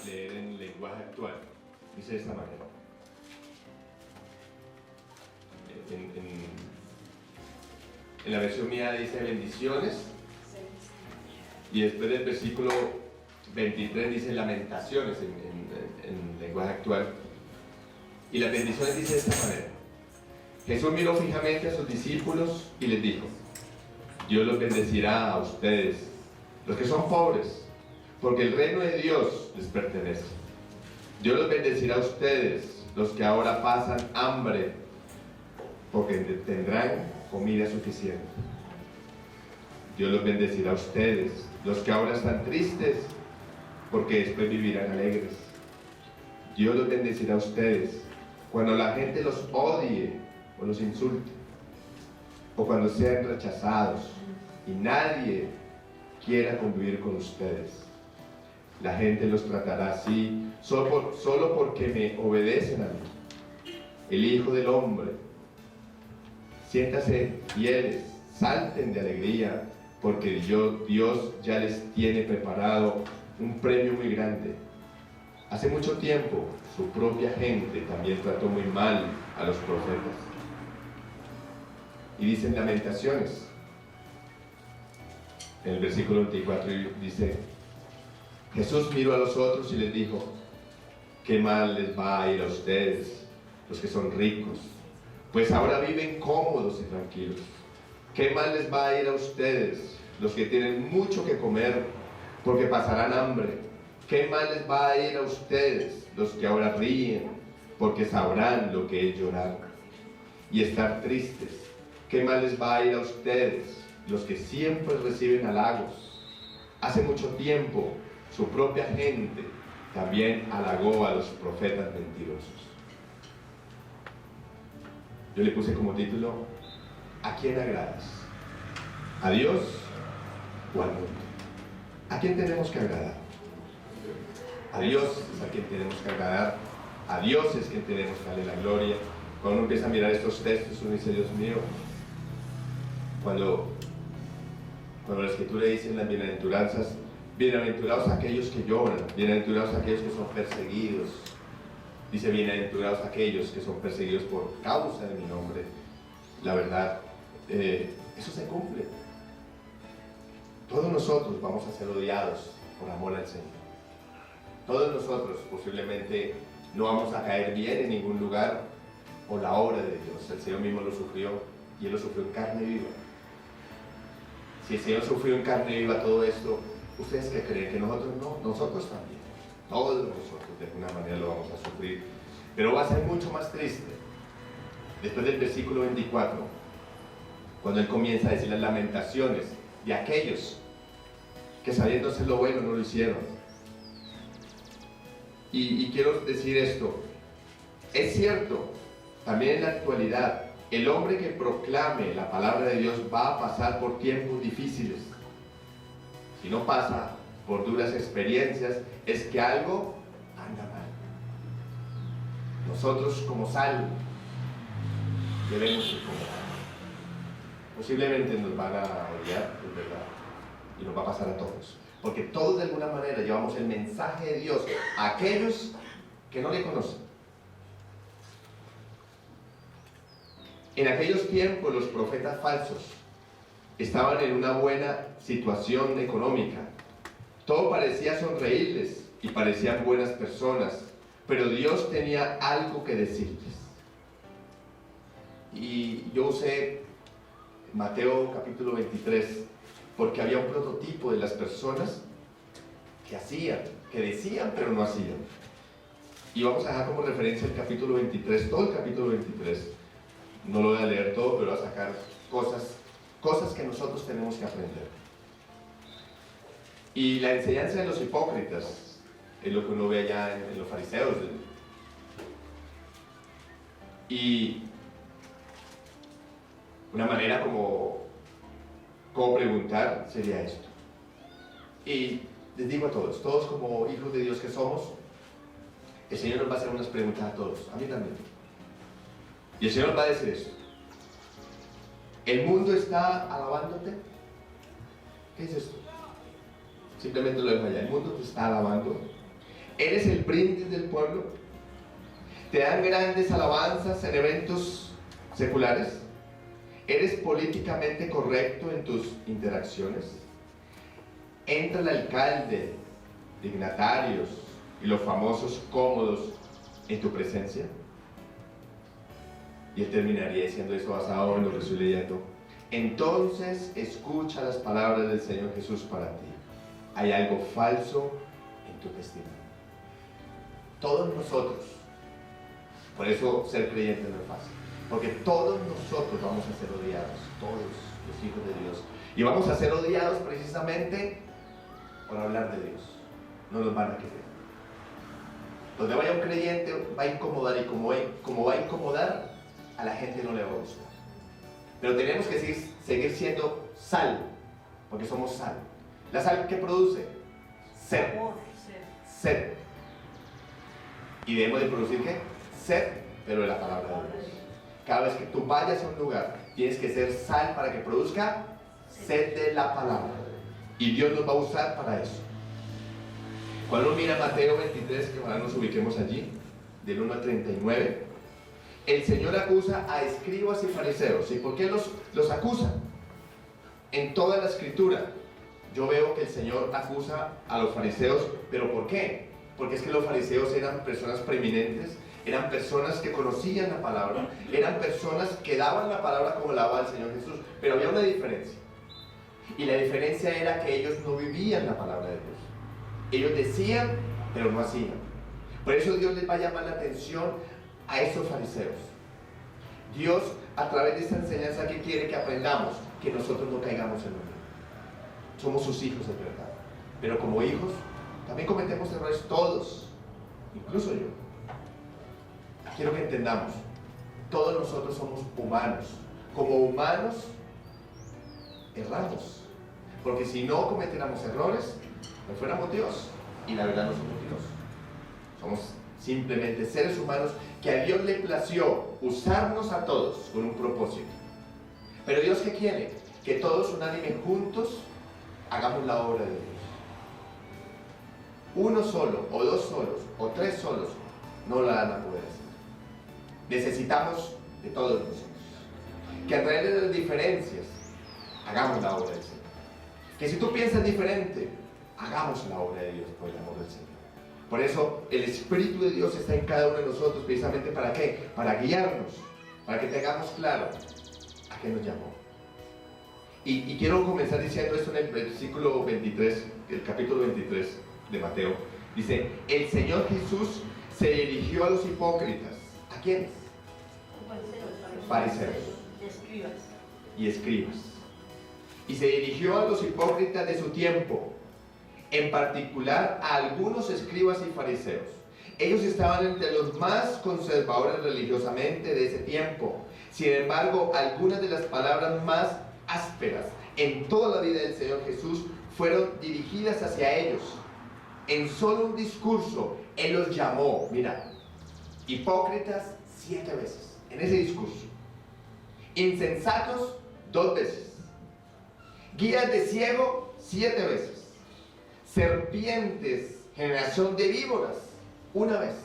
leer en lenguaje actual. Dice de esta manera. En la versión mía dice bendiciones, y después del versículo 23 dice lamentaciones en lenguaje actual. Y las bendiciones dice de esta manera. Jesús miró fijamente a sus discípulos y les dijo: Dios los bendecirá a ustedes, los que son pobres, porque el reino de Dios les pertenece. Dios los bendecirá a ustedes, los que ahora pasan hambre, porque tendrán comida suficiente. Dios los bendecirá a ustedes, los que ahora están tristes, porque después vivirán alegres. Dios los bendecirá a ustedes cuando la gente los odie o los insulte, o cuando sean rechazados y nadie quiera convivir con ustedes. La gente los tratará así solo porque me obedecen a mí. El Hijo del Hombre, siéntase fieles, salten de alegría, porque Dios ya les tiene preparado un premio muy grande. Hace mucho tiempo su propia gente también trató muy mal a los profetas. Y dicen Lamentaciones, en el versículo 24 dice: Jesús miró a los otros y les dijo: ¿qué mal les va a ir a ustedes, los que son ricos? Pues ahora viven cómodos y tranquilos. ¿Qué mal les va a ir a ustedes, los que tienen mucho que comer, porque pasarán hambre? ¿Qué mal les va a ir a ustedes, los que ahora ríen, porque sabrán lo que es llorar y estar tristes? ¿Qué mal les va a ir a ustedes, los que siempre reciben halagos? Hace mucho tiempo su propia gente también halagó a los profetas mentirosos. Yo le puse como título: ¿a quién agradas? ¿A Dios o al mundo? ¿A quién tenemos que agradar? A Dios es a quien tenemos que agradar. A Dios es quien tenemos que darle la gloria. Cuando uno empieza a mirar estos textos, uno dice: Dios mío, cuando la Escritura dice en las bienaventuranzas: bienaventurados aquellos que lloran, bienaventurados aquellos que son perseguidos. Dice: bienaventurados aquellos que son perseguidos por causa de mi nombre. La verdad, eso se cumple. Todos nosotros vamos a ser odiados por amor al Señor. Todos nosotros posiblemente no vamos a caer bien en ningún lugar por la obra de Dios. El Señor mismo lo sufrió, y Él lo sufrió en carne viva. Si el Señor sufrió en carne viva todo esto, ¿ustedes qué creen? Que nosotros no, nosotros también. Todos nosotros de alguna manera lo vamos a sufrir. Pero va a ser mucho más triste después del versículo 24, cuando Él comienza a decir las lamentaciones de aquellos que, sabiéndose lo bueno, no lo hicieron. Y quiero decir esto: es cierto, también en la actualidad, el hombre que proclame la palabra de Dios va a pasar por tiempos difíciles. Si no pasa por duras experiencias, es que algo anda mal. Nosotros, como sal, debemos ir como sal. Posiblemente nos van a odiar, es verdad, y nos va a pasar a todos, porque todos de alguna manera llevamos el mensaje de Dios a aquellos que no le conocen. En aquellos tiempos los profetas falsos estaban en una buena situación económica. Todo parecía sonreírles y parecían buenas personas, pero Dios tenía algo que decirles. Y yo usé Mateo capítulo 23 porque había un prototipo de las personas que hacían, que decían pero no hacían. Y vamos a dejar como referencia el capítulo 23, todo el capítulo 23. No lo voy a leer todo, pero voy a sacar cosas que nosotros tenemos que aprender. Y la enseñanza de los hipócritas es lo que uno ve allá en los fariseos. Y una manera como preguntar sería esto. Y les digo a todos como hijos de Dios que somos, el Señor nos va a hacer unas preguntas a todos, a mí también. Y el Señor va a decir esto: ¿el mundo está alabándote? ¿Qué es esto? Simplemente lo dejo allá. ¿El mundo te está alabando? ¿Eres el brindis del pueblo? ¿Te dan grandes alabanzas en eventos seculares? ¿Eres políticamente correcto en tus interacciones? ¿Entra el alcalde, dignatarios y los famosos cómodos en tu presencia? Y él terminaría diciendo eso basado en lo que estoy leyendo. Entonces escucha las palabras del Señor Jesús para ti. Hay algo falso en tu testimonio. Todos nosotros, por eso ser creyente no es fácil, porque todos nosotros vamos a ser odiados, todos los hijos de Dios, y vamos a ser odiados precisamente por hablar de Dios. No nos van a querer. Donde vaya un creyente va a incomodar, y como va a incomodar, a la gente no le va a gustar. Pero tenemos que seguir siendo sal, porque somos sal. ¿La sal qué produce? Sed. Sed. ¿Y debemos de producir qué? Sed, pero de la palabra de Dios. Cada vez que tú vayas a un lugar, tienes que ser sal para que produzca sed de la palabra. Y Dios nos va a usar para eso. Cuando uno mira Mateo 23, que ahora nos ubiquemos allí, del 1 al 39, el Señor acusa a escribas y fariseos. ¿Y por qué los acusa? En toda la Escritura yo veo que el Señor acusa a los fariseos. ¿Pero por qué? Porque es que los fariseos eran personas preeminentes, eran personas que conocían la palabra, eran personas que daban la palabra como la daba el Señor Jesús. Pero había una diferencia. Y la diferencia era que ellos no vivían la palabra de Dios. Ellos decían, pero no hacían. Por eso Dios les va a llamar la atención a esos fariseos. Dios, a través de esta enseñanza, que quiere que aprendamos, que nosotros no caigamos en lo mismo. Somos sus hijos, es verdad, pero como hijos también cometemos errores todos, incluso yo. Quiero que entendamos, todos nosotros somos humanos. Como humanos erramos, porque si no cometiéramos errores, no fuéramos Dios, y la verdad no somos Dios. Somos simplemente seres humanos que a Dios le plació usarnos a todos con un propósito. Pero Dios, ¿qué quiere? Que todos unánime juntos hagamos la obra de Dios. Uno solo, o dos solos, o tres solos, no la van a poder hacer. Necesitamos de todos nosotros. Que a través de las diferencias hagamos la obra del Señor. Que si tú piensas diferente, hagamos la obra de Dios por el amor del Señor. Por eso el Espíritu de Dios está en cada uno de nosotros, precisamente ¿para qué? Para guiarnos, para que tengamos claro a qué nos llamó. Y quiero comenzar diciendo esto en el versículo 23, el capítulo 23 de Mateo. Dice, el Señor Jesús se dirigió a los hipócritas. ¿A quiénes? Fariseos y escribas. Y se dirigió a los hipócritas de su tiempo, en particular a algunos escribas y fariseos. Ellos estaban entre los más conservadores religiosamente de ese tiempo. Sin embargo, algunas de las palabras más ásperas en toda la vida del Señor Jesús fueron dirigidas hacia ellos. En solo un discurso, Él los llamó, mira, hipócritas 7 veces, en ese discurso. Insensatos 2 veces. Guías de ciego 7 veces. Serpientes, generación de víboras, 1 vez.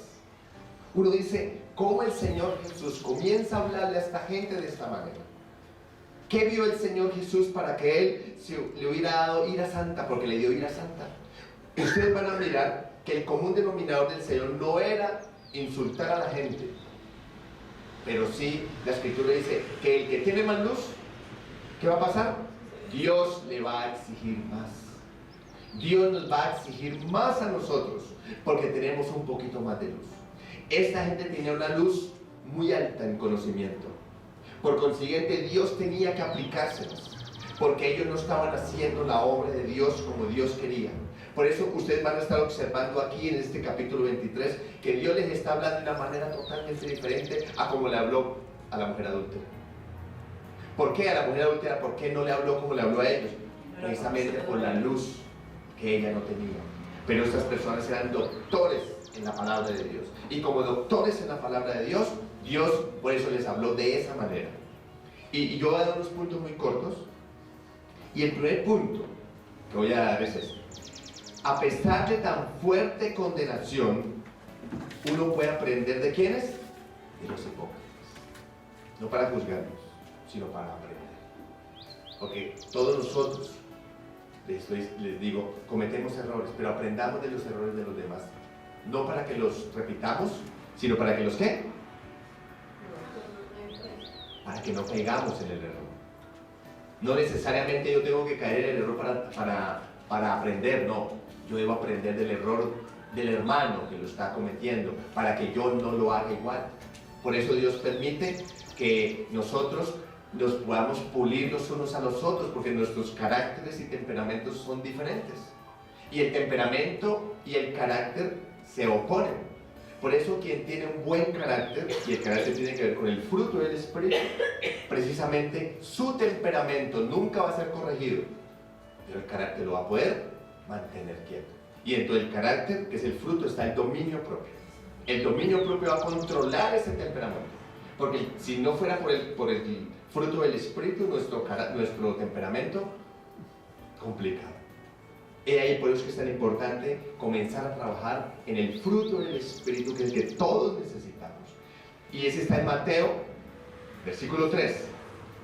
Uno dice, ¿cómo el Señor Jesús comienza a hablarle a esta gente de esta manera? ¿Qué vio el Señor Jesús para que Él le hubiera dado ira santa? Porque le dio ira santa. Y ustedes van a mirar que el común denominador del Señor no era insultar a la gente, pero sí la Escritura dice que el que tiene más luz, ¿qué va a pasar? Dios le va a exigir más. Dios nos va a exigir más a nosotros porque tenemos un poquito más de luz. Esta gente tenía una luz muy alta en conocimiento. Por consiguiente, Dios tenía que aplicárselas, porque ellos no estaban haciendo la obra de Dios como Dios quería. Por eso ustedes van a estar observando aquí en este capítulo 23 que Dios les está hablando de una manera totalmente diferente a como le habló a la mujer adúltera. ¿Por qué a la mujer adúltera? ¿Por qué no le habló como le habló a ellos? Precisamente por la luz que ella no tenía. Pero estas personas eran doctores en la palabra de Dios. Y como doctores en la palabra de Dios, Dios por eso les habló de esa manera. Y yo voy a dar unos puntos muy cortos. Y el primer punto que voy a dar es este. a pesar de tan fuerte condenación, uno puede aprender ¿de quiénes? De los hipócritas. No para juzgarlos, sino para aprender. Porque todos nosotros, les digo, cometemos errores, pero aprendamos de los errores de los demás. No para que los repitamos, sino para que los ¿qué? Para que no caigamos en el error. No necesariamente yo tengo que caer en el error para aprender, no. Yo debo aprender del error del hermano que lo está cometiendo, para que yo no lo haga igual. Por eso Dios permite que nosotros nos podamos pulir los unos a los otros, porque nuestros caracteres y temperamentos son diferentes. Y el temperamento y el carácter se oponen. Por eso quien tiene un buen carácter, y el carácter tiene que ver con el fruto del Espíritu, precisamente su temperamento nunca va a ser corregido, pero el carácter lo va a poder mantener quieto. Y dentro del carácter, que es el fruto, está el dominio propio. El dominio propio va a controlar ese temperamento. Porque si no fuera por el fruto del Espíritu, nuestro temperamento complicado. Y ahí por eso es tan importante comenzar a trabajar en el fruto del Espíritu, que es el que todos necesitamos. Y ese está en Mateo, versículo 3.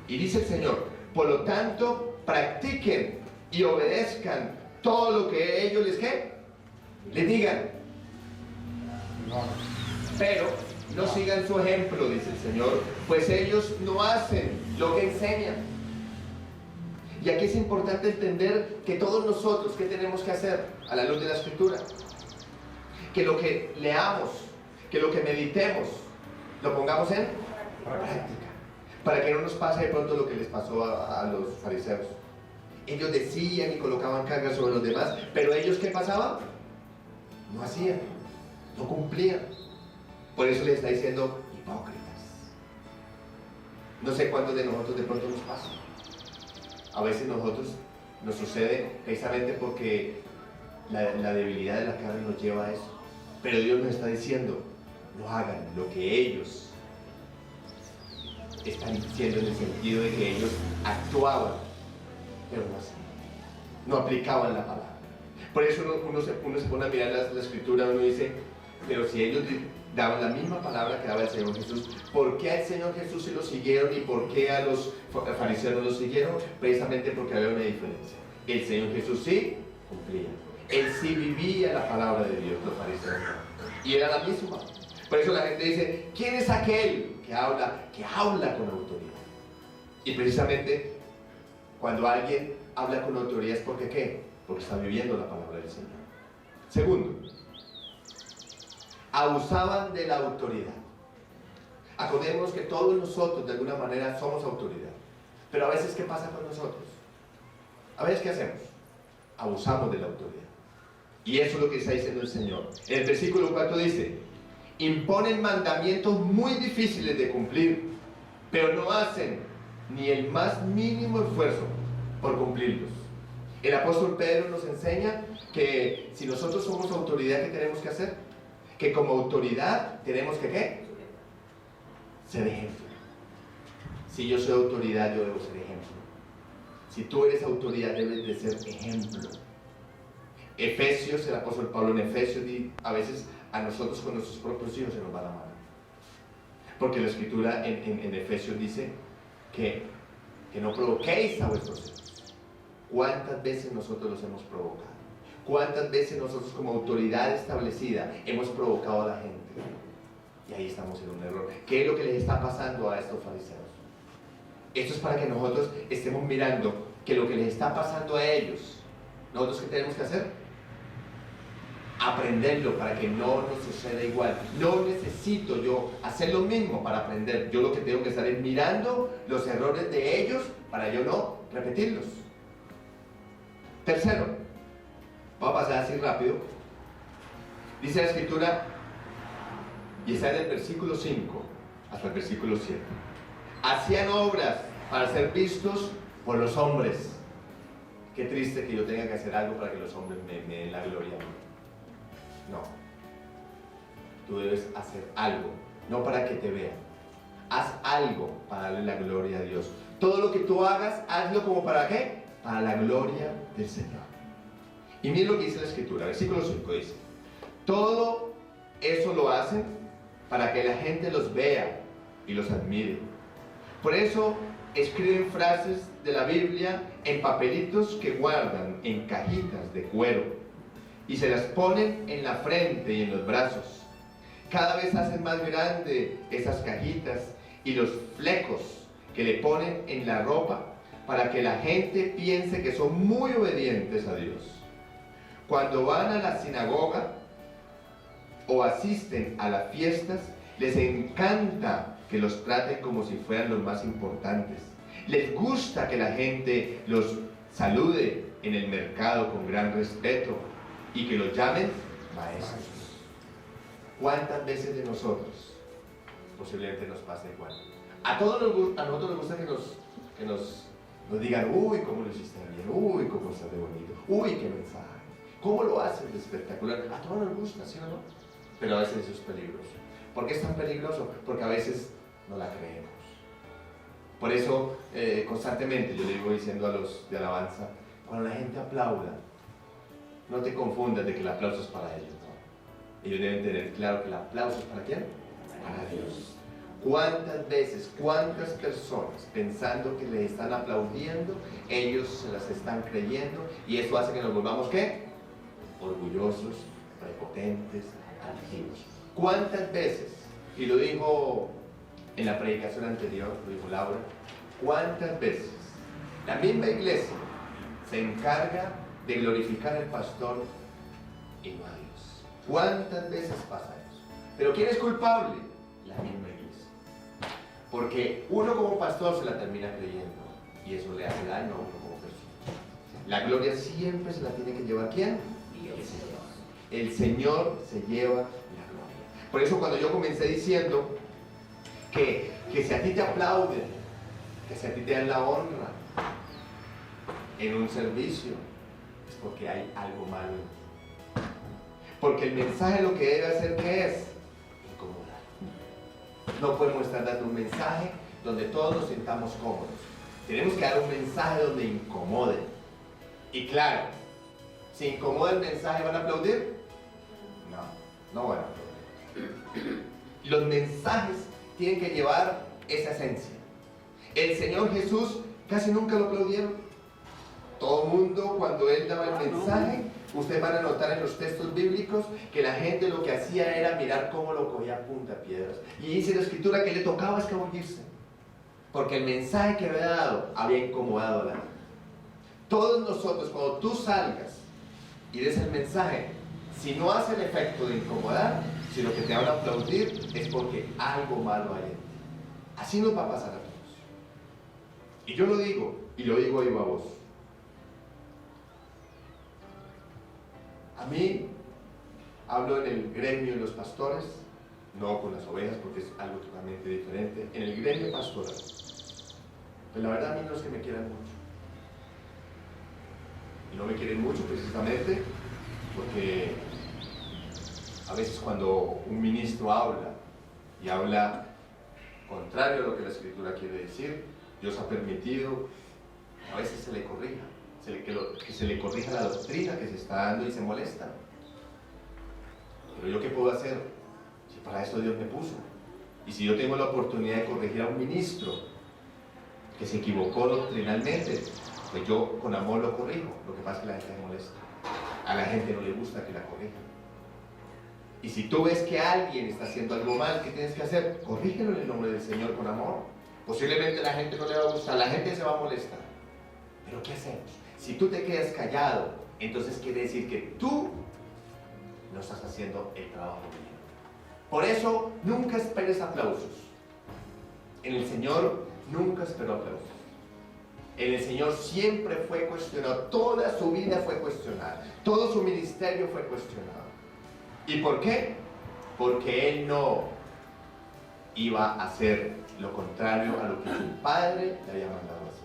Y dice el Señor: por lo tanto, practiquen y obedezcan todo lo que ellos les digan. Pero no sigan su ejemplo, dice el Señor, pues ellos no hacen lo que enseñan. Y aquí es importante entender que todos nosotros, ¿qué tenemos que hacer a la luz de la Escritura? Que lo que leamos, que lo que meditemos, lo pongamos en práctica. Para que no nos pase de pronto lo que les pasó a los fariseos. Ellos decían y colocaban cargas sobre los demás, pero ellos ¿qué pasaba? No hacían, no cumplían. Por eso les está diciendo hipócritas. No sé cuántos de nosotros de pronto nos pasa. A veces nos sucede precisamente porque la debilidad de la carne nos lleva a eso. Pero Dios nos está diciendo, no hagan lo que ellos están diciendo, en el sentido de que ellos actuaban, pero no hacían, no aplicaban la palabra. Por eso uno se pone a mirar la Escritura, uno dice, pero si ellos daban la misma palabra que daba el Señor Jesús, ¿por qué al Señor Jesús se lo siguieron y por qué a los fariseos no lo siguieron? Precisamente porque había una diferencia. El Señor Jesús sí cumplía, Él sí vivía la palabra de Dios, los fariseos no, y era la misma. Por eso la gente dice, ¿quién es aquel que habla con autoridad? Y precisamente cuando alguien habla con autoridad es porque ¿qué? Porque está viviendo la palabra del Señor. Segundo, abusaban de la autoridad. Acordémonos que todos nosotros de alguna manera somos autoridad. Pero a veces ¿qué pasa con nosotros? A veces ¿qué hacemos? Abusamos de la autoridad. Y eso es lo que está diciendo el Señor. En el versículo 4 dice, imponen mandamientos muy difíciles de cumplir, pero no hacen ni el más mínimo esfuerzo por cumplirlos. El apóstol Pedro nos enseña que si nosotros somos autoridad, ¿qué tenemos que hacer? Que como autoridad tenemos que ¿qué? Ser ejemplo. Si yo soy autoridad, yo debo ser ejemplo. Si tú eres autoridad, debes de ser ejemplo. Efesios, el apóstol Pablo en Efesios, a veces a nosotros con nuestros propios hijos se nos va la mano. Porque la Escritura en Efesios dice que no provoquéis a vuestros hijos. ¿Cuántas veces nosotros los hemos provocado? ¿Cuántas veces nosotros como autoridad establecida hemos provocado a la gente? Y ahí estamos en un error. ¿Qué es lo que les está pasando a estos fariseos? Esto es para que nosotros estemos mirando que lo que les está pasando a ellos, ¿nosotros qué tenemos que hacer? Aprenderlo para que no nos suceda igual. No necesito yo hacer lo mismo para aprender. Yo lo que tengo que estar es mirando los errores de ellos para yo no repetirlos. Tercero, vamos a pasar así rápido. Dice la Escritura, y está en el versículo 5 hasta el versículo 7. Hacían obras para ser vistos por los hombres. Qué triste que yo tenga que hacer algo para que los hombres me den la gloria a mí. No. Tú debes hacer algo, no para que te vean. Haz algo para darle la gloria a Dios. Todo lo que tú hagas, hazlo como para ¿qué? Para la gloria del Señor. Y miren lo que dice la Escritura, versículo 5 dice: todo eso lo hacen para que la gente los vea y los admire. Por eso escriben frases de la Biblia en papelitos que guardan en cajitas de cuero y se las ponen en la frente y en los brazos. Cada vez hacen más grande esas cajitas y los flecos que le ponen en la ropa para que la gente piense que son muy obedientes a Dios. Cuando van a la sinagoga o asisten a las fiestas, les encanta que los traten como si fueran los más importantes. Les gusta que la gente los salude en el mercado con gran respeto y que los llamen maestros. ¿Cuántas veces de nosotros posiblemente nos pasa igual? A nosotros nos gusta que nos digan: uy, cómo lo hiciste bien, uy, cómo estás de bonito, uy, qué mensaje, cómo lo haces de espectacular. A todos nos gusta, ¿sí o no? Pero a veces eso es peligroso. ¿Por qué es tan peligroso? Porque a veces no la creemos. Por eso constantemente yo le digo diciendo a los de alabanza: cuando la gente aplauda, no te confundas de que el aplauso es para ellos, ¿no? Ellos deben tener claro que el aplauso es para ¿quién? Para Dios. ¿Cuántas veces, cuántas personas pensando que le están aplaudiendo, ellos se las están creyendo, y eso hace que nos volvamos ¿qué? Orgullosos, prepotentes, altivos. ¿Cuántas veces? Y lo dijo en la predicación anterior, lo dijo Laura, ¿cuántas veces la misma iglesia se encarga de glorificar al pastor y no a Dios? ¿Cuántas veces pasa eso? ¿Pero quién es culpable? La misma iglesia. Porque uno como pastor se la termina creyendo y eso le hace daño a uno como persona. La gloria siempre se la tiene que llevar ¿quién? Dios. El Señor se lleva la gloria. Por eso cuando yo comencé diciendo que si a ti te aplauden, que si a ti te dan la honra en un servicio, es porque hay algo malo. Porque el mensaje lo que debe hacer, ¿qué es? Incomodar. No podemos estar dando un mensaje donde todos nos sintamos cómodos. Tenemos que dar un mensaje donde incomode. Y claro, si incomoda el mensaje, ¿van a aplaudir? No van a aplaudir. Los mensajes tienen que llevar esa esencia. El Señor Jesús casi nunca lo aplaudieron. Todo el mundo, cuando Él daba el mensaje, ustedes van a notar en los textos bíblicos que la gente lo que hacía era mirar cómo lo cogía a punta piedras. Y dice la Escritura que le tocaba escabullirse, porque el mensaje que había dado había incomodado a la gente. Todos nosotros, cuando tú salgas y des el mensaje, si no hace el efecto de incomodar, sino que te van a aplaudir, es porque algo malo hay en ti. Así nos va a pasar a todos. Y yo lo digo, y lo digo yo a vos. A mí, hablo en el gremio de los pastores, no con las ovejas porque es algo totalmente diferente, en el gremio pastoral. Pero la verdad a mí no es que me quieran mucho. Y no me quieren mucho precisamente porque a veces cuando un ministro habla y habla contrario a lo que la Escritura quiere decir, Dios ha permitido que a veces se le corrija. Que se le corrija la doctrina que se está dando y se molesta. Pero ¿yo qué puedo hacer? Si para eso Dios me puso. Y si yo tengo la oportunidad de corregir a un ministro que se equivocó doctrinalmente, pues yo con amor lo corrijo. Lo que pasa es que la gente me molesta. A la gente no le gusta que la corrijan. Y si tú ves que alguien está haciendo algo mal, ¿qué tienes que hacer? Corrígelo en el nombre del Señor con amor. Posiblemente a la gente no le va a gustar, la gente se va a molestar. ¿Pero qué hacemos? Si tú te quedas callado, entonces quiere decir que tú no estás haciendo el trabajo bien. Por eso, nunca esperes aplausos. En el Señor nunca esperó aplausos. En el Señor siempre fue cuestionado, toda su vida fue cuestionada, todo su ministerio fue cuestionado. ¿Y por qué? Porque Él no iba a hacer lo contrario a lo que su Padre le había mandado a hacer.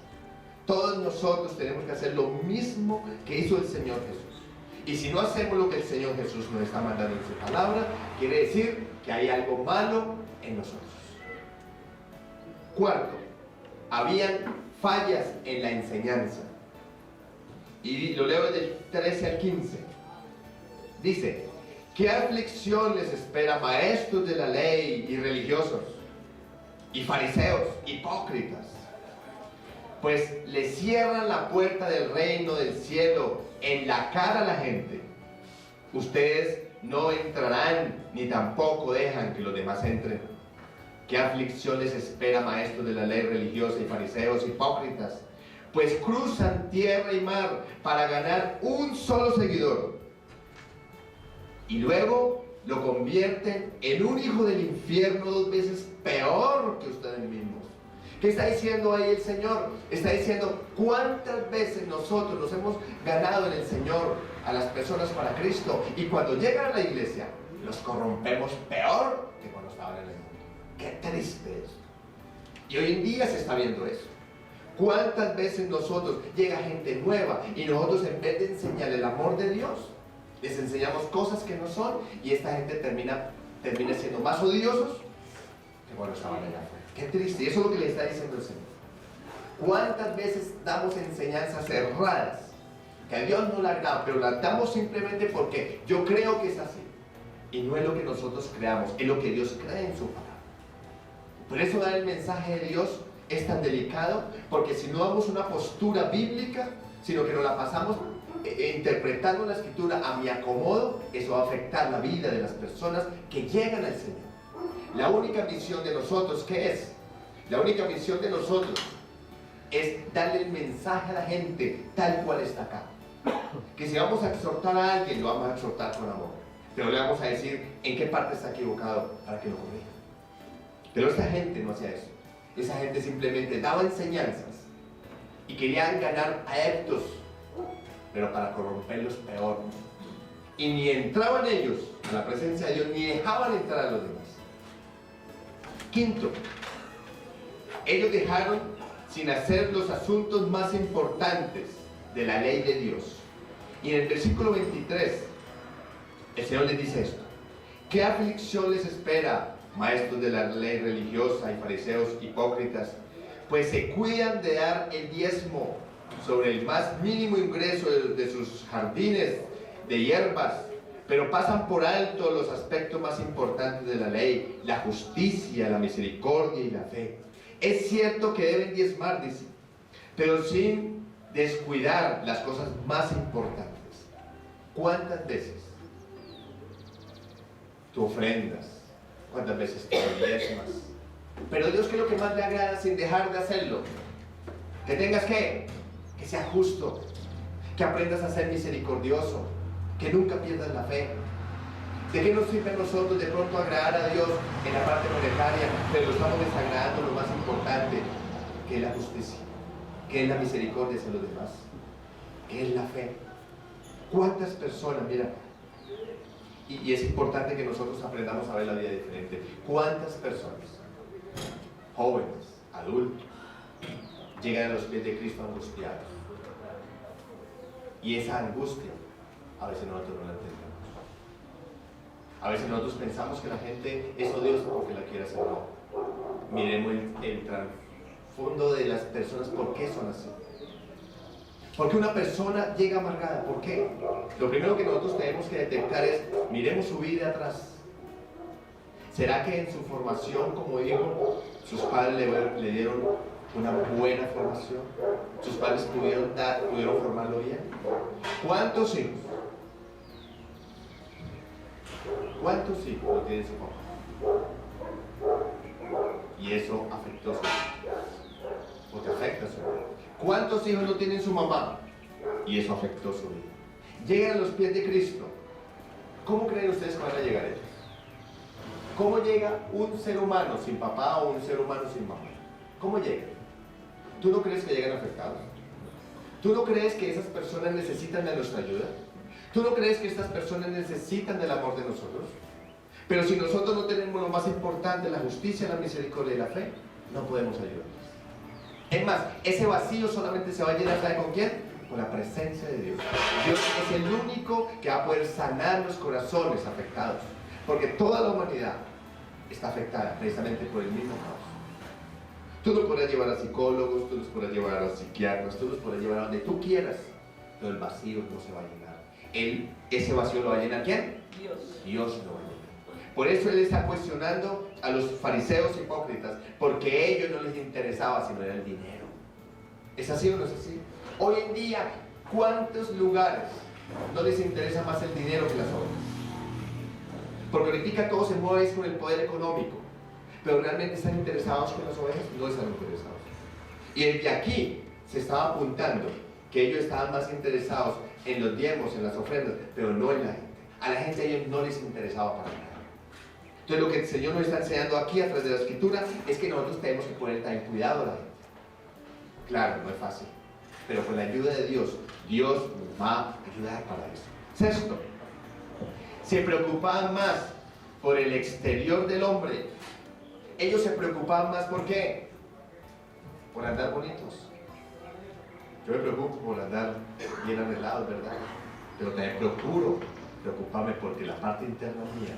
Todos nosotros tenemos que hacer lo mismo que hizo el Señor Jesús. Y si no hacemos lo que el Señor Jesús nos está mandando en su palabra, quiere decir que hay algo malo en nosotros. Cuarto, habían fallas en la enseñanza. y lo leo del 13 al 15. Dice: ¿qué aflicción les espera, maestros de la ley y religiosos, y fariseos, hipócritas? Pues le cierran la puerta del reino del cielo en la cara a la gente. Ustedes no entrarán, ni tampoco dejan que los demás entren. ¿Qué aflicción les espera, maestros de la ley religiosa y fariseos, hipócritas? Pues cruzan tierra y mar para ganar un solo seguidor, y luego lo convierten en un hijo del infierno 2 veces peor que ustedes mismos. ¿Qué está diciendo ahí el Señor? Está diciendo cuántas veces nosotros nos hemos ganado en el Señor a las personas para Cristo, y cuando llegan a la iglesia los corrompemos peor que cuando estaban en el mundo. Qué triste es. Y hoy en día se está viendo eso. ¿Cuántas veces nosotros, llega gente nueva y nosotros, en vez de enseñarle el amor de Dios, les enseñamos cosas que no son, y esta gente termina siendo más odiosos que cuando estaban allá afuera? Qué triste. Y eso es lo que le está diciendo el Señor. ¿Cuántas veces damos enseñanzas erradas que a Dios no le agrada, pero las damos simplemente porque yo creo que es así? Y no es lo que nosotros creamos, es lo que Dios cree en su palabra. Por eso dar el mensaje de Dios es tan delicado, porque si no damos una postura bíblica, sino que nos la pasamos interpretando la escritura a mi acomodo, eso va a afectar la vida de las personas que llegan al Señor. La única misión de nosotros, ¿qué es? La única misión de nosotros es darle el mensaje a la gente tal cual está acá. Que si vamos a exhortar a alguien, lo vamos a exhortar con amor, pero le vamos a decir en qué parte está equivocado para que lo corrija. Pero esta gente no hacía eso. Esa gente simplemente daba enseñanzas y querían ganar adeptos, pero para corromperlos peor. Y ni entraban ellos a la presencia de Dios, ni dejaban entrar a los demás. Quinto, ellos dejaron sin hacer los asuntos más importantes de la ley de Dios. Y en el versículo 23, el Señor les dice esto: ¿qué aflicción les espera, maestros de la ley religiosa y fariseos hipócritas? Pues se cuidan de dar el diezmo sobre el más mínimo ingreso de sus jardines de hierbas, pero pasan por alto los aspectos más importantes de la ley: la justicia, la misericordia y la fe. Es cierto que deben diezmar, dice, pero sin descuidar las cosas más importantes. ¿Cuántas veces tú ofrendas? ¿Cuántas veces tú diezmas? Pero Dios, ¿qué es lo que más le agrada sin dejar de hacerlo? Que tengas que sea justo, que aprendas a ser misericordioso, que nunca pierdas la fe. ¿De qué nos sirve a nosotros de pronto agradar a Dios en la parte monetaria, pero lo estamos desagradando lo más importante, que es la justicia, que es la misericordia hacia los demás, que es la fe? ¿Cuántas personas, mira, y es importante que nosotros aprendamos a ver la vida diferente, cuántas personas, jóvenes, adultos, llegan a los pies de Cristo angustiados? Y esa angustia, a veces nosotros no la entendemos. A veces nosotros pensamos que la gente es odiosa porque la quiere hacer. No. Miremos el trasfondo de las personas, ¿por qué son así? ¿Por qué una persona llega amargada? ¿Por qué? Lo primero que nosotros tenemos que detectar es, miremos su vida atrás. ¿Será que en su formación como hijo, sus padres le dieron una buena formación? ¿Sus padres pudieron formarlo bien? ¿Cuántos hijos? ¿Cuántos hijos no tienen su papá? Y eso afectó su vida. Porque afecta su vida. ¿Cuántos hijos no tienen su mamá? Y eso afectó su vida. Llegan a los pies de Cristo. ¿Cómo creen ustedes que van a llegar ellos? ¿Cómo llega un ser humano sin papá o un ser humano sin mamá? ¿Cómo llega? ¿Tú no crees que llegan afectados? ¿Tú no crees que esas personas necesitan de nuestra ayuda? ¿Tú no crees que estas personas necesitan del amor de nosotros? Pero si nosotros no tenemos lo más importante, la justicia, la misericordia y la fe, no podemos ayudarlos. Es más, ese vacío solamente se va a llenar, ¿sabe con quién? Con la presencia de Dios. Dios es el único que va a poder sanar los corazones afectados, porque toda la humanidad está afectada precisamente por el mismo caos. Tú los podrás llevar a psicólogos, tú los podrás llevar a psiquiatras, tú los podrás llevar a donde tú quieras, pero el vacío no se va a llenar. Ese vacío lo va a llenar ¿quién? Dios lo va a llenar. Por eso Él está cuestionando a los fariseos hipócritas, porque a ellos no les interesaba sino era el dinero. ¿Es así o no es así? Hoy en día, ¿cuántos lugares no les interesa más el dinero que las obras? Porque ahorita todo se mueve con el poder económico, pero realmente están interesados con las ovejas, no están interesados. Y desde aquí se estaba apuntando que ellos estaban más interesados en los diezmos, en las ofrendas, pero no en la gente. A la gente a ellos no les interesaba para nada. Entonces lo que el Señor nos está enseñando aquí a través de la Escritura es que nosotros tenemos que poner también cuidado a la gente. Claro, no es fácil, pero con la ayuda de Dios, Dios nos va a ayudar para eso. Sexto, se preocupaban más por el exterior del hombre. Ellos se preocupaban más ¿por qué? Por andar bonitos. Yo me preocupo por andar bien arreglados, ¿verdad? Pero también procuro preocuparme porque la parte interna mía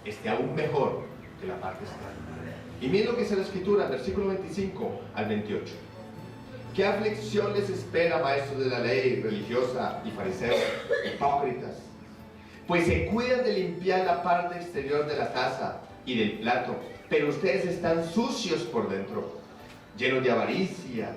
esté aún mejor que la parte externa. Y miren lo que dice la Escritura, versículo 25 al 28. ¿Qué aflicción les espera, maestros de la ley, religiosa y fariseos, hipócritas? Pues se cuidan de limpiar la parte exterior de la taza y del plato, pero ustedes están sucios por dentro, llenos de avaricia,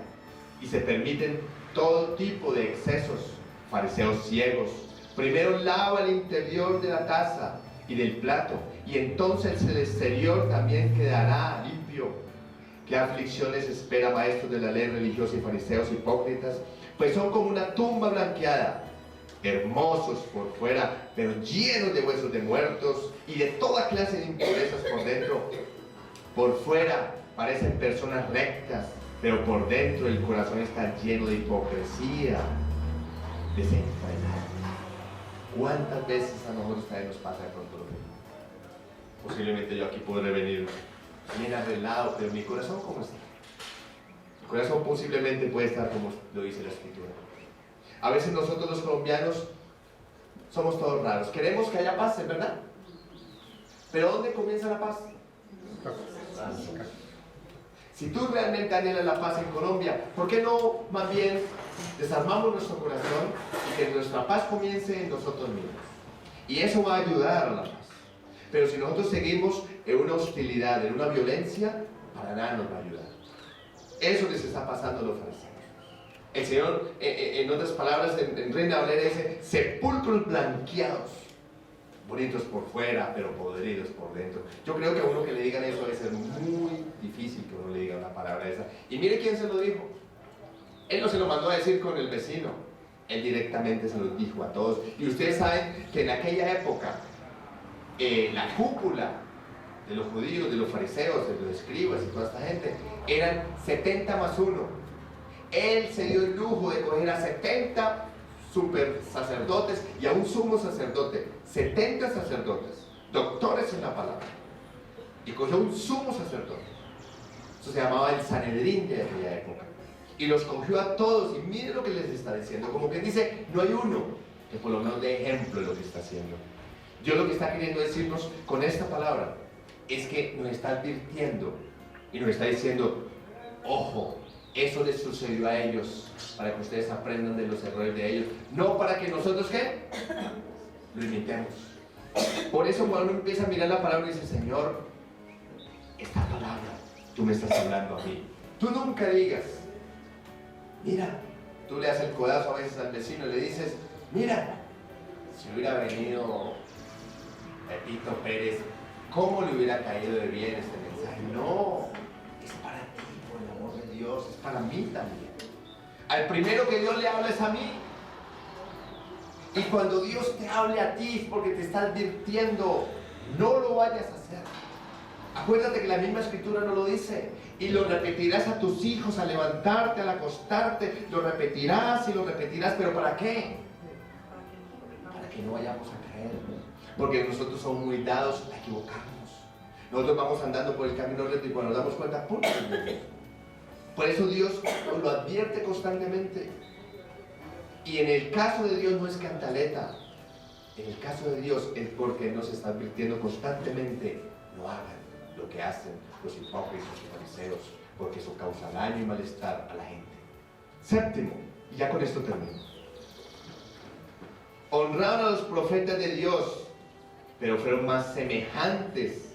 y se permiten todo tipo de excesos. Fariseos ciegos, primero lava el interior de la taza y del plato, y entonces el exterior también quedará limpio. ¿Qué aflicción les espera, maestros de la ley, religiosos y fariseos hipócritas? Pues son como una tumba blanqueada, hermosos por fuera, pero llenos de huesos de muertos y de toda clase de impurezas por dentro. Por fuera parecen personas rectas, pero por dentro el corazón está lleno de hipocresía, desenfrenada. ¿Cuántas veces a nosotros también nos pasa de pronto lo mismo? Posiblemente yo aquí podré venir bien arreglado, pero mi corazón ¿cómo está? Mi corazón posiblemente puede estar como lo dice la Escritura. A veces nosotros los colombianos somos todos raros. Queremos que haya paz, ¿verdad? Pero ¿dónde comienza la paz? Si tú realmente anhelas la paz en Colombia, ¿por qué no más bien desarmamos nuestro corazón y que nuestra paz comience en nosotros mismos? Y eso va a ayudar a la paz. Pero si nosotros seguimos en una hostilidad, en una violencia, para nada nos va a ayudar. Eso les está pasando a los fariseos. El Señor, en otras palabras, en Reina Valera dice, sepulcros blanqueados, bonitos por fuera, pero podridos por dentro. Yo creo que a uno que le digan eso debe ser muy difícil que uno le diga una palabra esa. Y mire quién se lo dijo. Él no se lo mandó a decir con el vecino. Él directamente se lo dijo a todos. Y ustedes saben que en aquella época, la cúpula de los judíos, de los fariseos, de los escribas y toda esta gente, eran 70 más 1. Él se dio el lujo de coger a 70 super sacerdotes y a un sumo sacerdote, 70 sacerdotes, doctores en la palabra, y cogió un sumo sacerdote. Eso se llamaba el Sanedrín de aquella época, y los cogió a todos. Y miren lo que les está diciendo, como que dice, no hay uno que por lo menos dé ejemplo de lo que está haciendo. Dios lo que está queriendo decirnos con esta palabra es que nos está advirtiendo y nos está diciendo, ojo, eso les sucedió a ellos para que ustedes aprendan de los errores de ellos, no para que nosotros ¿qué? Lo imitemos. Por eso cuando uno empieza a mirar la palabra y dice, Señor, esta palabra tú me estás hablando a mí. Tú nunca digas, mira, tú le das el codazo a veces al vecino y le dices, mira, si hubiera venido Pepito Pérez, ¿cómo le hubiera caído de bien este mensaje? No, es para ti, por el amor de Dios, es para mí también. Al primero que Dios le habla es a mí. Y cuando Dios te hable a ti es porque te está advirtiendo, no lo vayas a hacer. Acuérdate que la misma Escritura no lo dice. Y lo repetirás a tus hijos al levantarte, al acostarte, lo repetirás y lo repetirás, ¿pero para qué? Para que no vayamos a caer. Porque nosotros somos muy dados a equivocarnos. Nosotros vamos andando por el camino recto y cuando nos damos cuenta, ¡pum! Por eso Dios nos lo advierte constantemente. Y en el caso de Dios no es cantaleta. En el caso de Dios es porque nos está advirtiendo constantemente, no hagan lo que hacen los hipócritas y fariseos, porque eso causa daño y malestar a la gente. Séptimo, y ya con esto termino. honraron a los profetas de Dios, pero fueron más semejantes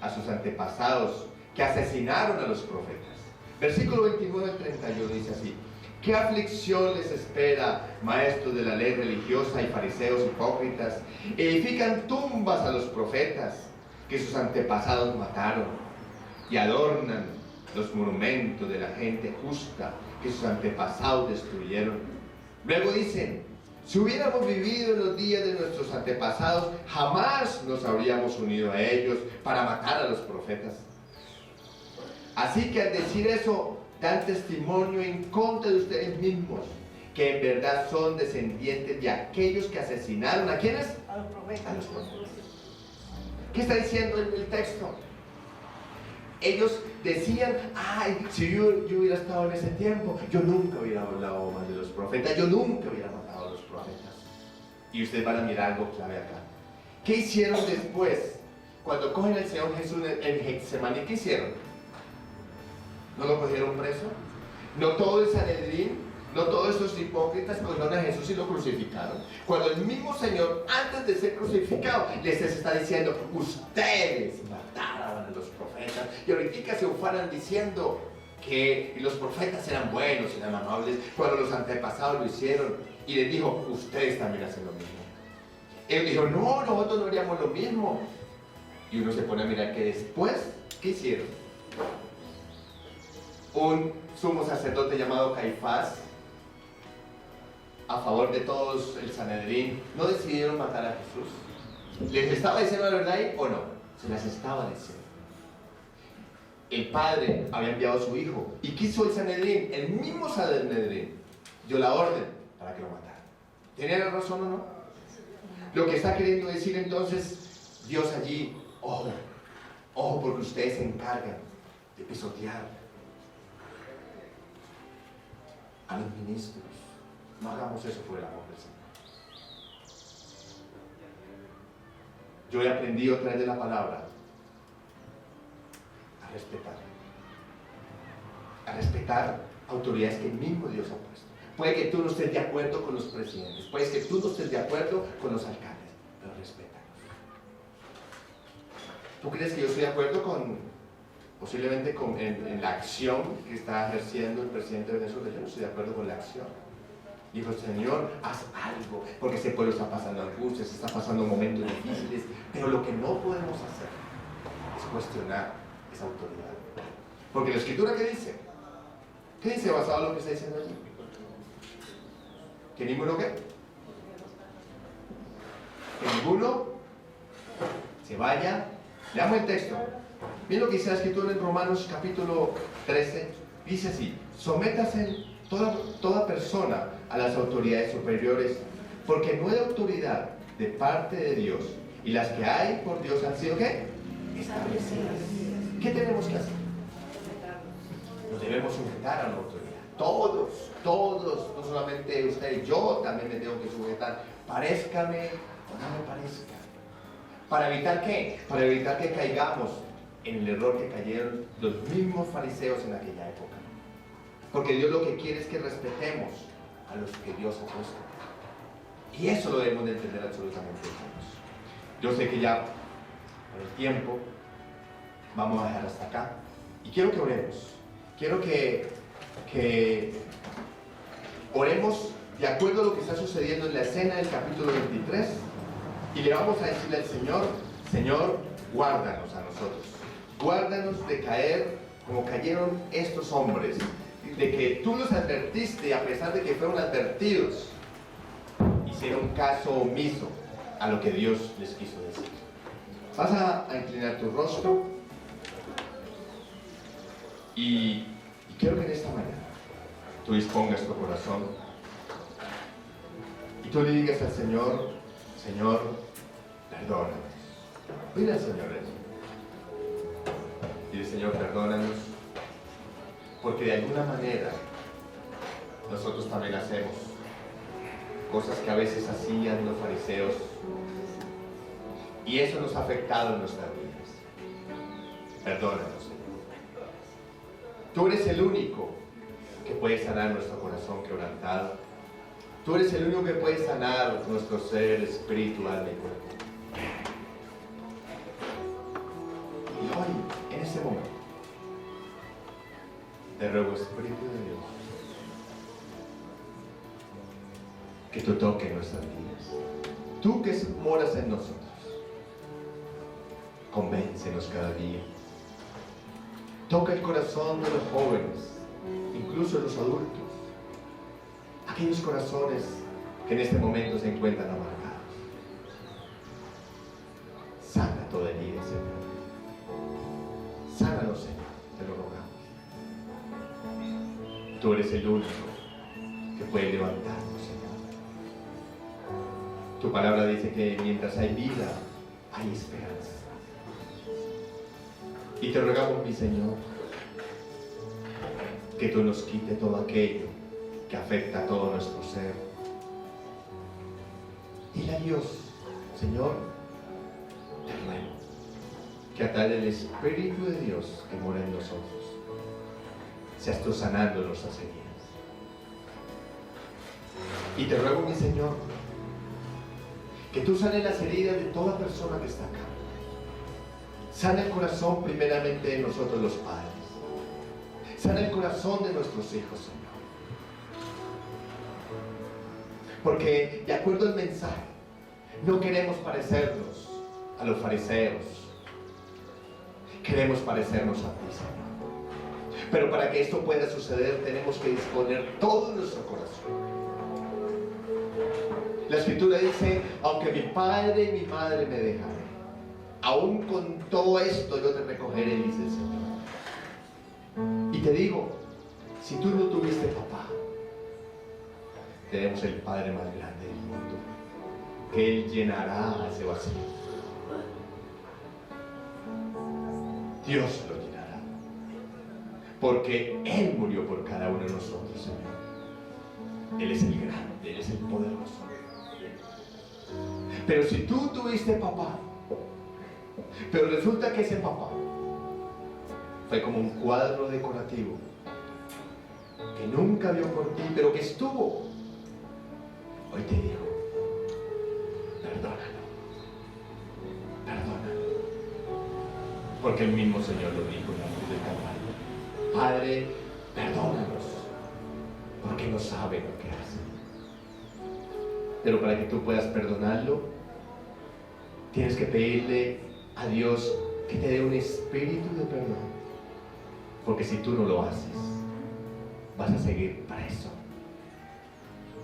a sus antepasados que asesinaron a los profetas. Versículo 29 al 31 dice así: ¿qué aflicción les espera, maestros de la ley religiosa y fariseos hipócritas? Edifican tumbas a los profetas que sus antepasados mataron y adornan los monumentos de la gente justa que sus antepasados destruyeron. Luego dicen: si hubiéramos vivido en los días de nuestros antepasados, jamás nos habríamos unido a ellos para matar a los profetas. Así que al decir eso, dan testimonio en contra de ustedes mismos, que en verdad son descendientes de aquellos que asesinaron. ¿A quiénes? A los profetas. A los profetas. ¿Qué está diciendo el texto? Ellos decían: ay, si yo hubiera estado en ese tiempo, yo nunca hubiera hablado mal de los profetas, yo nunca hubiera matado a los profetas. Y ustedes van a mirar algo clave acá. ¿Qué hicieron después? Cuando cogen al Señor Jesús en Getsemaní, ¿qué hicieron? ¿No lo cogieron preso? ¿No todo el Sanedrín, no todos esos hipócritas cogieron a Jesús y lo crucificaron? Cuando el mismo Señor, antes de ser crucificado, les está diciendo: ustedes mataron a los profetas. Y ahorita se ufanan diciendo que los profetas eran buenos, eran amables, cuando los antepasados lo hicieron. Y les dijo: ustedes también hacen lo mismo. Él dijo: no, nosotros no haríamos lo mismo. Y uno se pone a mirar que después, ¿qué hicieron? Un sumo sacerdote llamado Caifás, a favor de todos el Sanedrín, ¿no decidieron matar a Jesús? ¿Les estaba diciendo la verdad ahí o no? Se las estaba diciendo. El Padre había enviado a su Hijo. ¿Y qué hizo el Sanedrín? El mismo Sanedrín dio la orden para que lo mataran. ¿Tenía la razón o no? Lo que está queriendo decir entonces Dios allí: ojo, ojo, porque ustedes se encargan de pisotear a los ministros. No hagamos eso por el amor del Señor. Yo he aprendido a través de la palabra a respetar autoridades que el mismo Dios ha puesto. Puede que tú no estés de acuerdo con los presidentes, puede que tú no estés de acuerdo con los alcaldes, pero respétalos. ¿Tú crees que yo estoy de acuerdo posiblemente en la acción que está ejerciendo el presidente de Venezuela? Yo no estoy de acuerdo con la acción. Dijo: Señor, haz algo, porque ese pueblo está pasando angustias, está pasando momentos difíciles, pero lo que no podemos hacer es cuestionar esa autoridad. Porque la Escritura, ¿qué dice? ¿Qué dice basado en lo que está diciendo allí? ¿Que ninguno qué? Que ninguno se vaya. Leamos el texto. Miren lo que dice la Escritura en Romanos capítulo 13. Dice así: sométase toda persona a las autoridades superiores, porque no hay autoridad de parte de Dios, y las que hay por Dios han sido ¿qué? Establecidas. ¿Qué tenemos que hacer? Nos debemos sujetar a la autoridad. Todos, no solamente usted y yo, también me tengo que sujetar, parezcame o no me parezca. ¿Para evitar qué? Para evitar que caigamos en el error que cayeron los mismos fariseos en aquella época. Porque Dios lo que quiere es que respetemos a los que Dios ha puesto. Y eso lo debemos de entender absolutamente todos. Yo sé que ya por el tiempo vamos a dejar hasta acá. Y quiero que oremos. Quiero que oremos de acuerdo a lo que está sucediendo en la escena del capítulo 23. Y le vamos a decirle al Señor: Señor, guárdanos a nosotros. Guárdanos de caer como cayeron estos hombres. De que tú los advertiste, a pesar de que fueron advertidos, hicieron caso omiso a lo que Dios les quiso decir. Vas a inclinar tu rostro y quiero que en esta mañana tú dispongas tu corazón y tú le digas al Señor: Señor, perdónanos. Dile al Señor eso. Dile: Señor, perdónanos, porque de alguna manera nosotros también hacemos cosas que a veces hacían los fariseos, y eso nos ha afectado en nuestras vidas. Perdónanos, Señor. Tú eres el único que puede sanar nuestro corazón quebrantado. Tú eres el único que puede sanar nuestro ser, espíritu, alma y cuerpo. Y hoy, en este momento, te ruego, Espíritu de Dios, que tú toques nuestras vidas. Tú que moras en nosotros, convéncenos cada día. Toca el corazón de los jóvenes, incluso los adultos, aquellos corazones que en este momento se encuentran amargados. Sana toda herida, Señor. Sánanos, Señor, te lo rogamos. Tú eres el único que puede levantarnos, Señor. Tu palabra dice que mientras hay vida, hay esperanza. Y te rogamos, mi Señor, que tú nos quites todo aquello que afecta a todo nuestro ser. Dile a Dios, Señor, te ruego que a través del Espíritu de Dios que mora en nosotros, seas tú sanando nuestras heridas. Y te ruego, mi Señor, que tú sanes las heridas de toda persona que está acá. Sana el corazón primeramente de nosotros los padres. Sana el corazón de nuestros hijos, Señor. Porque de acuerdo al mensaje, no queremos parecernos a los fariseos. Queremos parecernos a ti, Señor. Pero para que esto pueda suceder, tenemos que disponer todo nuestro corazón. La Escritura dice, aunque mi padre y mi madre me dejarán, aún con todo esto yo te recogeré, dice el Señor. Y te digo, si tú no tuviste papá, tenemos el Padre más grande del mundo, que Él llenará ese vacío. Dios lo llenará, porque Él murió por cada uno de nosotros, Señor. Él es el grande, Él es el poderoso. Pero si tú tuviste papá, pero resulta que ese papá fue como un cuadro decorativo que nunca vio por ti, pero que estuvo, hoy te digo, perdónalo, perdónalo, porque el mismo Señor lo dijo en la cruz del Calvario: Padre, perdónalos, porque no saben lo que hacen. Pero para que tú puedas perdonarlo, tienes que pedirle a Dios que te dé un espíritu de perdón, porque si tú no lo haces, vas a seguir preso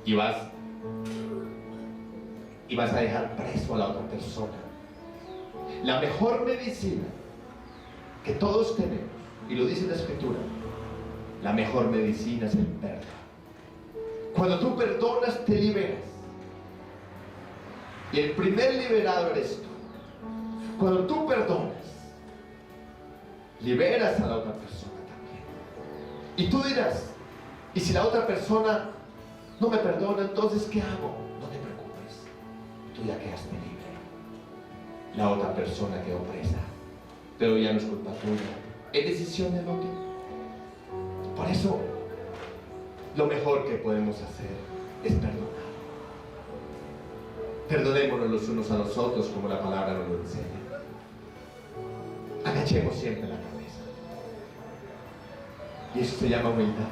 y vas a dejar preso a la otra persona. La mejor medicina que todos tenemos, y lo dice la Escritura, la mejor medicina es el perdón. Cuando tú perdonas, te liberas, y el primer liberado eres tú. Cuando tú perdonas, liberas a la otra persona también. Y tú dirás, ¿y si la otra persona no me perdona, entonces qué hago? No te preocupes, tú ya quedaste libre. La otra persona quedó presa, pero ya no es culpa tuya, es decisión del otro. Por eso, lo mejor que podemos hacer es perdonar. Perdonémonos los unos a los otros, como la palabra nos lo enseña. Agachemos siempre la cabeza. Y eso se llama humildad.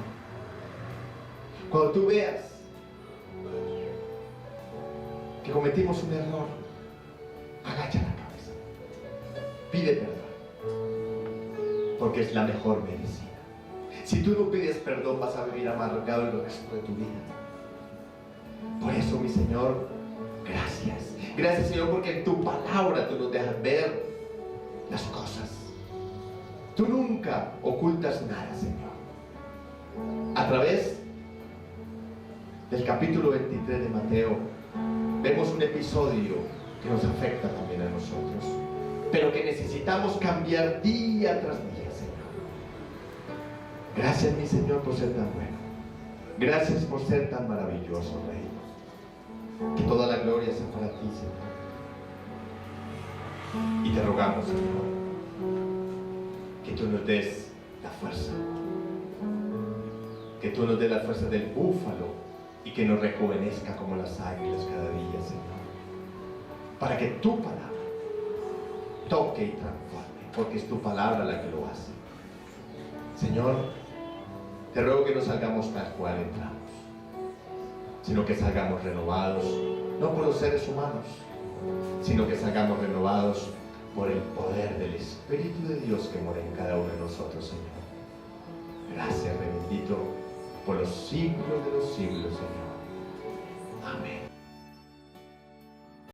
Cuando tú veas que cometimos un error, agacha la cabeza. Pide perdón. Porque es la mejor medicina. Si tú no pides perdón, vas a vivir amargado el resto de tu vida. Por eso, mi Señor, gracias. Gracias, Señor, porque en tu palabra tú nos dejas ver las cosas. Tú nunca ocultas nada, Señor. A través del capítulo 23 de Mateo, vemos un episodio que nos afecta también a nosotros, pero que necesitamos cambiar día tras día, Señor. Gracias, mi Señor, por ser tan bueno. Gracias por ser tan maravilloso, Rey. Que toda la gloria sea para ti, Señor. Y te rogamos, Señor, que tú nos des la fuerza. Que tú nos des la fuerza del búfalo y que nos rejuvenezca como las águilas cada día, Señor. Para que tu palabra toque y transforme, porque es tu palabra la que lo hace. Señor, te ruego que no salgamos tal cual entramos, sino que salgamos renovados, no por los seres humanos, sino que salgamos renovados por el poder del Espíritu de Dios que mora en cada uno de nosotros, Señor. Gracias, Rey bendito, por los siglos de los siglos, Señor. Amén.